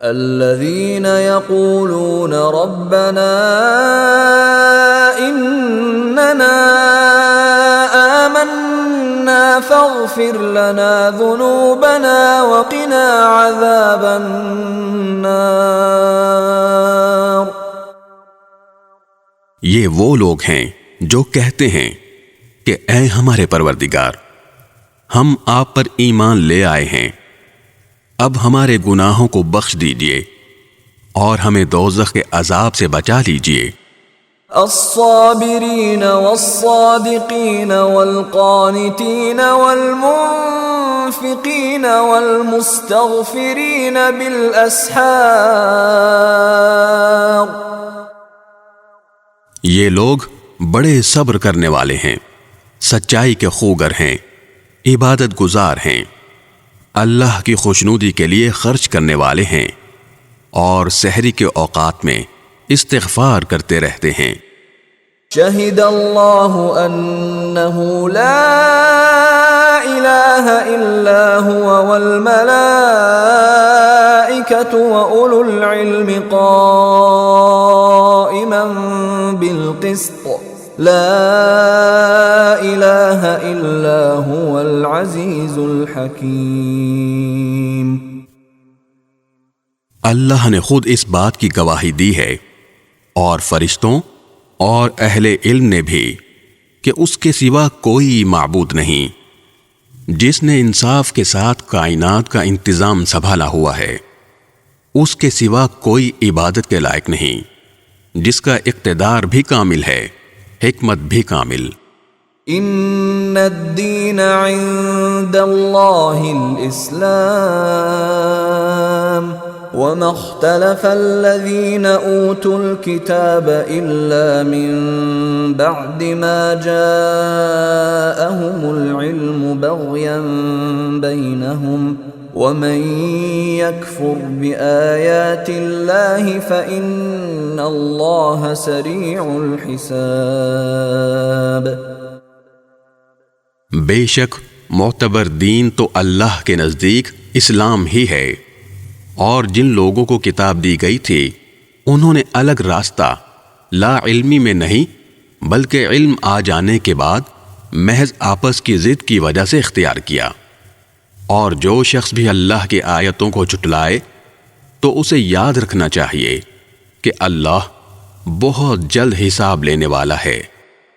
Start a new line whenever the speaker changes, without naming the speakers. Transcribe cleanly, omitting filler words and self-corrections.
الذين يقولون ربنا إننا آمنا فاغفر لنا ذنوبنا وقنا عذاب النار.
یہ وہ لوگ ہیں جو کہتے ہیں کہ اے ہمارے پروردگار، ہم آپ پر ایمان لے آئے ہیں، اب ہمارے گناہوں کو بخش دیجئے اور ہمیں دوزخ کے عذاب سے بچا لیجئے.
الصابرین والصادقین والقانتین والمنفقین والمستغفرین بالاسحار.
یہ لوگ بڑے صبر کرنے والے ہیں، سچائی کے خوگر ہیں، عبادت گزار ہیں، اللہ کی خوشنودی کے لیے خرچ کرنے والے ہیں، اور سحری کے اوقات میں استغفار کرتے رہتے ہیں.
شہد اللہ انہ لا الہ الا هو والملائکۃ واولو العلم قائما بالقسط لا الہ الا هو العزیز الحکیم.
اللہ نے خود اس بات کی گواہی دی ہے، اور فرشتوں اور اہل علم نے بھی، کہ اس کے سوا کوئی معبود نہیں، جس نے انصاف کے ساتھ کائنات کا انتظام سنبھالا ہوا ہے. اس کے سوا کوئی عبادت کے لائق نہیں، جس کا اقتدار بھی کامل ہے، حکمت بھی کامل.
ان الدین عند اللہ الاسلام وما اختلف الذين اوتوا الكتاب الا من بعد ما جاءهم العلم بغيا بينهم ومن يكفر بآيات الله فإن الله سريع الحساب.
بے شک معتبر دین تو اللہ کے نزدیک اسلام ہی ہے، اور جن لوگوں کو کتاب دی گئی تھی انہوں نے الگ راستہ لا علمی میں نہیں بلکہ علم آ جانے کے بعد محض آپس کی ضد کی وجہ سے اختیار کیا. اور جو شخص بھی اللہ کی آیتوں کو جھٹلائے تو اسے یاد رکھنا چاہیے کہ اللہ بہت جلد حساب لینے والا ہے.